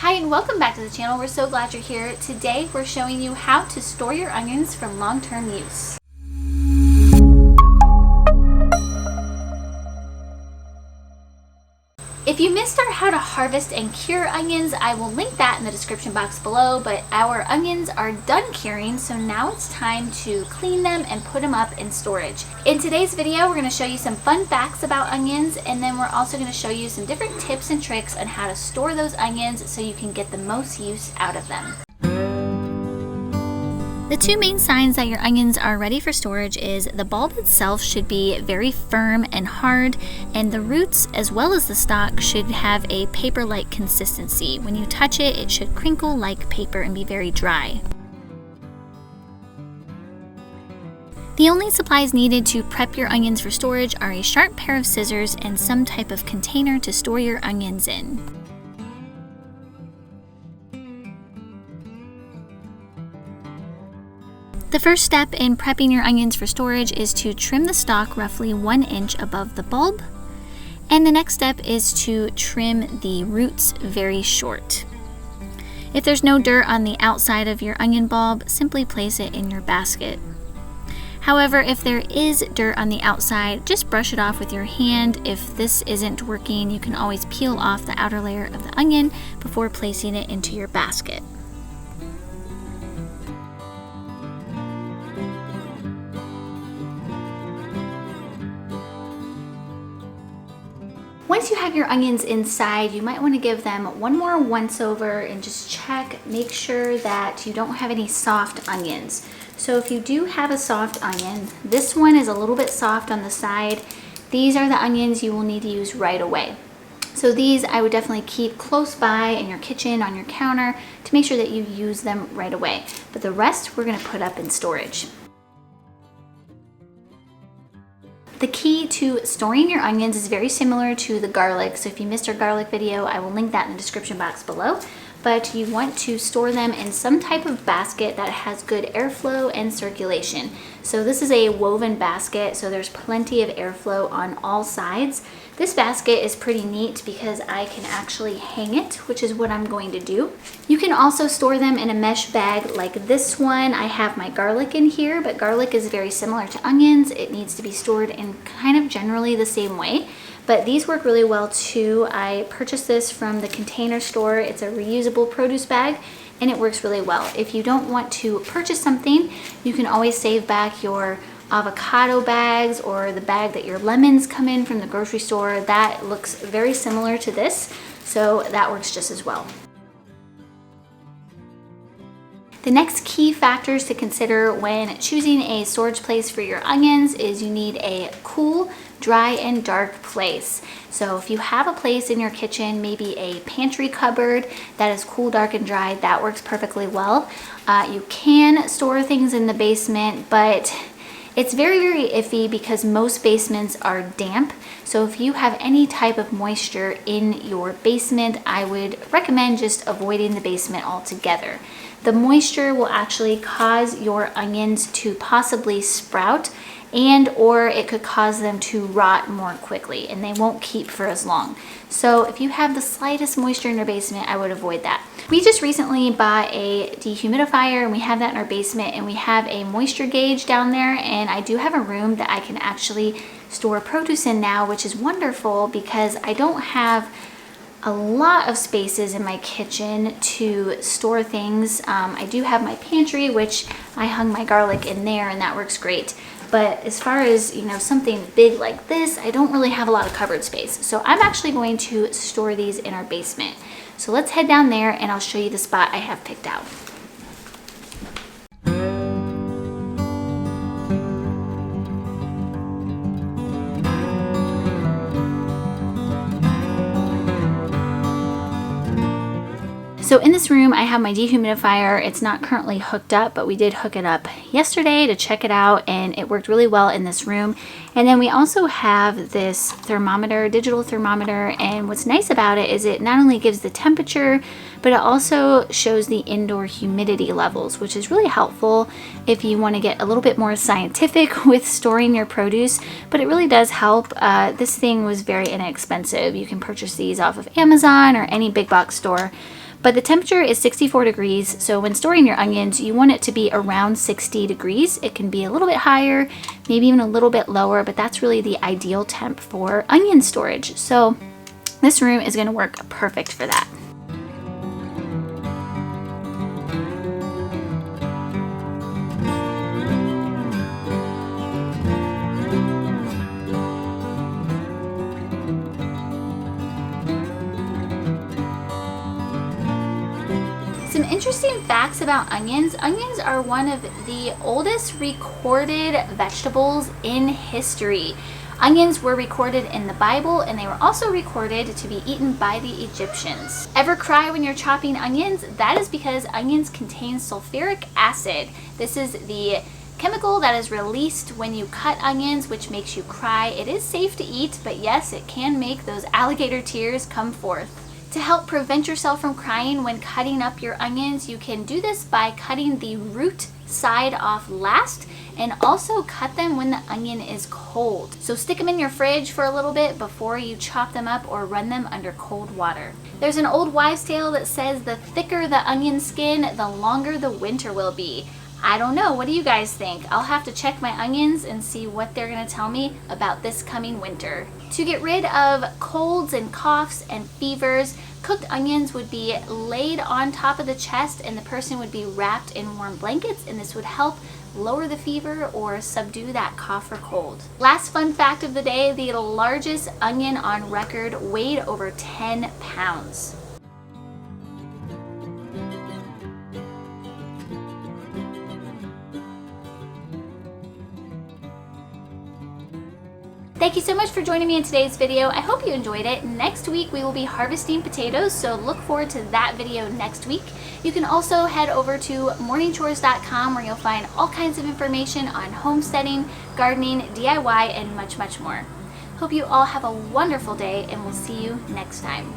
Hi and welcome back to the channel. We're so glad you're here. Today we're showing you how to store your onions from long-term use. If you missed our how to harvest and cure onions, I will link that in the description box below, but our onions are done curing, so now it's time to clean them and put them up in storage. In today's video, we're going to show you some fun facts about onions, and then we're also going to show you some different tips and tricks on how to store those onions so you can get the most use out of them. The two main signs that your onions are ready for storage is the bulb itself should be very firm and hard, and the roots as well as the stalk should have a paper-like consistency. When you touch it, it should crinkle like paper and be very dry. The only supplies needed to prep your onions for storage are a sharp pair of scissors and some type of container to store your onions in. The first step in prepping your onions for storage is to trim the stalk roughly 1 inch above the bulb, and the next step is to trim the roots very short. If there's no dirt on the outside of your onion bulb, simply place it in your basket. However, if there is dirt on the outside, just brush it off with your hand. If this isn't working, you can always peel off the outer layer of the onion before placing it into your basket. Once you have your onions inside, you might want to give them one more once over and just check, make sure that you don't have any soft onions. So if you do have a soft onion, this one is a little bit soft on the side. These are the onions you will need to use right away. So these I would definitely keep close by in your kitchen, on your counter, to make sure that you use them right away. But the rest we're going to put up in storage. The key to storing your onions is very similar to the garlic. So if you missed our garlic video, I will link that in the description box below. But you want to store them in some type of basket that has good airflow and circulation. So this is a woven basket, so there's plenty of airflow on all sides. This basket is pretty neat because I can actually hang it, which is what I'm going to do. You can also store them in a mesh bag like this one. I have my garlic in here, but garlic is very similar to onions. It needs to be stored in kind of generally the same way. But these work really well too. I purchased this from the Container Store. It's a reusable produce bag and it works really well. If you don't want to purchase something, you can always save back your avocado bags or the bag that your lemons come in from the grocery store. That looks very similar to this, so that works just as well. The next key factors to consider when choosing a storage place for your onions is you need a cool, dry, and dark place. So if you have a place in your kitchen, maybe a pantry cupboard that is cool, dark, and dry, that works perfectly well. You can store things in the basement, but it's very, very iffy because most basements are damp. So if you have any type of moisture in your basement, I would recommend just avoiding the basement altogether. The moisture will actually cause your onions to possibly sprout, and or it could cause them to rot more quickly and they won't keep for as long. So if you have the slightest moisture in your basement, I would avoid that. We just recently bought a dehumidifier and we have that in our basement, and we have a moisture gauge down there, and I do have a room that I can actually store produce in now, which is wonderful because I don't have a lot of spaces in my kitchen to store things. I do have my pantry, which I hung my garlic in there, and that works great. But as far as, something big like this, I don't really have a lot of cupboard space. So I'm actually going to store these in our basement. So let's head down there and I'll show you the spot I have picked out. So in this room, I have my dehumidifier. It's not currently hooked up, but we did hook it up yesterday to check it out, and it worked really well in this room. And then we also have this thermometer, digital thermometer, and what's nice about it is it not only gives the temperature, but it also shows the indoor humidity levels, which is really helpful if you want to get a little bit more scientific with storing your produce, but it really does help. This thing was very inexpensive. You can purchase these off of Amazon or any big box store. But the temperature is 64 degrees, so when storing your onions, you want it to be around 60 degrees. It can be a little bit higher, maybe even a little bit lower, but that's really the ideal temp for onion storage. So this room is going to work perfect for that. Some interesting facts about onions. Onions are one of the oldest recorded vegetables in history. Onions were recorded in the Bible, and they were also recorded to be eaten by the Egyptians. Ever cry when you're chopping onions? That is because onions contain sulfuric acid. This is the chemical that is released when you cut onions, which makes you cry. It is safe to eat, but yes, it can make those alligator tears come forth. To help prevent yourself from crying when cutting up your onions, you can do this by cutting the root side off last, and also cut them when the onion is cold. So stick them in your fridge for a little bit before you chop them up, or run them under cold water. There's an old wives' tale that says the thicker the onion skin, the longer the winter will be. I don't know, what do you guys think? I'll have to check my onions and see what they're gonna tell me about this coming winter. To get rid of colds and coughs and fevers, cooked onions would be laid on top of the chest, and the person would be wrapped in warm blankets, and this would help lower the fever or subdue that cough or cold. Last fun fact of the day, the largest onion on record weighed over 10 pounds. Thank you so much for joining me in today's video. I hope you enjoyed it. Next week we will be harvesting potatoes, so look forward to that video next week. You can also head over to morningchores.com, where you'll find all kinds of information on homesteading, gardening, DIY, and much, much more. Hope you all have a wonderful day, and we'll see you next time.